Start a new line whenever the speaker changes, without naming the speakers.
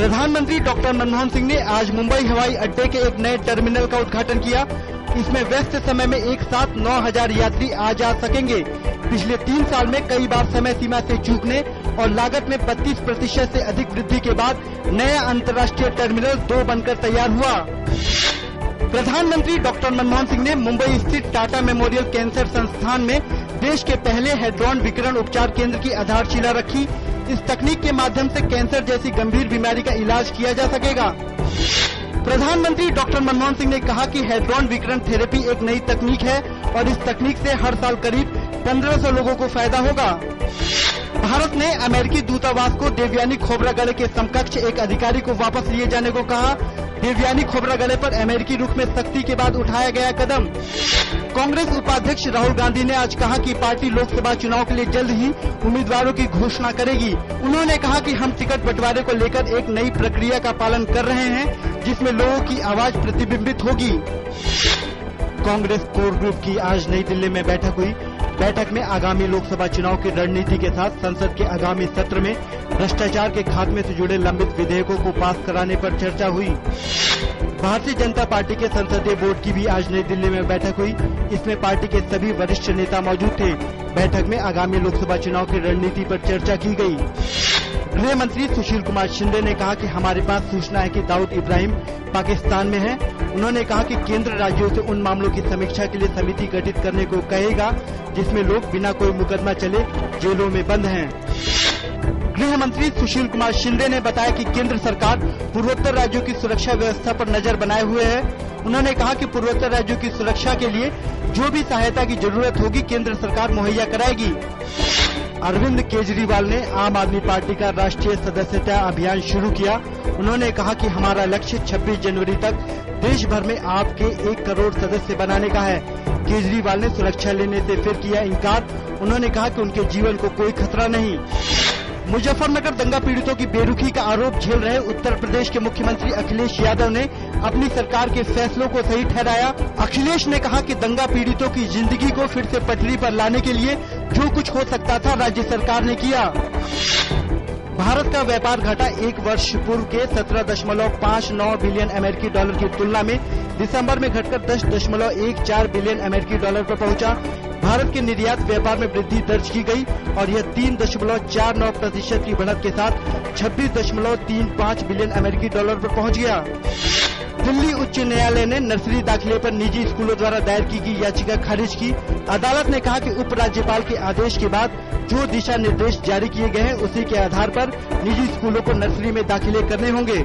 प्रधानमंत्री डॉक्टर मनमोहन सिंह ने आज मुंबई हवाई अड्डे के एक नए टर्मिनल का उद्घाटन किया। इसमें व्यस्त समय में एक साथ 9,000 यात्री आ जा सकेंगे। पिछले 3 साल में कई बार समय सीमा से चूकने और लागत में 32% से अधिक वृद्धि के बाद नया अंतर्राष्ट्रीय टर्मिनल 2 बनकर तैयार हुआ। प्रधानमंत्री डॉक्टर मनमोहन सिंह ने मुंबई स्थित टाटा मेमोरियल कैंसर संस्थान में देश के पहले हेड्रोन विकिरण उपचार केंद्र की आधारशिला रखी। इस तकनीक के माध्यम से कैंसर जैसी गंभीर बीमारी का इलाज किया जा सकेगा। प्रधानमंत्री डॉक्टर मनमोहन सिंह ने कहा कि हेड्रोन विकिरण थेरेपी एक नई तकनीक है और इस तकनीक से हर साल करीब 1500 लोगों को फायदा होगा। भारत ने अमेरिकी दूतावास को देवयानी खोबरागड़े के समकक्ष एक अधिकारी को वापस लिए जाने को कहा। देवयानी खोबरागड़े पर अमेरिकी रुख में सख्ती के बाद उठाया गया कदम। कांग्रेस उपाध्यक्ष राहुल गांधी ने आज कहा कि पार्टी लोकसभा चुनाव के लिए जल्द ही उम्मीदवारों की घोषणा करेगी। उन्होंने कहा कि हम टिकट बंटवारे को लेकर एक नई प्रक्रिया का पालन कर रहे हैं, जिसमें लोगों की आवाज प्रतिबिंबित होगी। कांग्रेस कोर ग्रुप की आज नई दिल्ली में बैठक हुई। बैठक में आगामी लोकसभा चुनाव की रणनीति के साथ संसद के आगामी सत्र में भ्रष्टाचार के खात्मे से जुड़े लंबित विधेयकों को पास कराने पर चर्चा हुई। भारतीय जनता पार्टी के संसदीय बोर्ड की भी आज नई दिल्ली में बैठक हुई। इसमें पार्टी के सभी वरिष्ठ नेता मौजूद थे। बैठक में आगामी लोकसभा चुनाव की रणनीति पर चर्चा की गई। गृह मंत्री सुशील कुमार शिंदे ने कहा कि हमारे पास सूचना है कि दाऊद इब्राहिम पाकिस्तान में है। उन्होंने कहा कि केंद्र राज्यों से उन मामलों की समीक्षा के लिए समिति गठित करने को कहेगा जिसमें लोग बिना कोई मुकदमा चले जेलों में बंद हैं। गृह मंत्री सुशील कुमार शिंदे ने बताया कि केंद्र सरकार पूर्वोत्तर राज्यों की सुरक्षा व्यवस्था पर नजर बनाए हुए है। उन्होंने कहा कि पूर्वोत्तर राज्यों की सुरक्षा के लिए जो भी सहायता की जरूरत होगी केंद्र सरकार मुहैया कराएगी। अरविंद केजरीवाल ने आम आदमी पार्टी का राष्ट्रीय सदस्यता अभियान शुरू किया। उन्होंने कहा कि हमारा लक्ष्य 26 जनवरी तक देश भर में आपके 1 करोड़ सदस्य बनाने का है। केजरीवाल ने सुरक्षा लेने से फिर किया इनकार। उन्होंने कहा कि उनके जीवन को कोई खतरा नहीं। मुजफ्फरनगर दंगा पीड़ितों की बेरुखी का आरोप झेल रहे उत्तर प्रदेश के मुख्यमंत्री अखिलेश यादव ने अपनी सरकार के फैसलों को सही ठहराया। अखिलेश ने कहा कि दंगा पीड़ितों की जिंदगी को फिर से पटरी पर लाने के लिए जो कुछ हो सकता था राज्य सरकार ने किया। भारत का व्यापार घाटा 1 वर्ष पूर्व के 17.59 बिलियन अमेरिकी डॉलर की तुलना में दिसंबर में घटकर 10.14 बिलियन अमेरिकी डॉलर पर पहुंचा। भारत के निर्यात व्यापार में वृद्धि दर्ज की गई और यह 3.49% की बढ़त के साथ 26.35 बिलियन अमेरिकी डॉलर पर पहुंच गया। दिल्ली उच्च न्यायालय ने नर्सरी दाखिले पर निजी स्कूलों द्वारा दायर की गई याचिका खारिज की। अदालत ने कहा कि उपराज्यपाल के आदेश के बाद जो दिशा निर्देश जारी किए गए हैं उसी के आधार पर निजी स्कूलों को नर्सरी में दाखिले करने होंगे।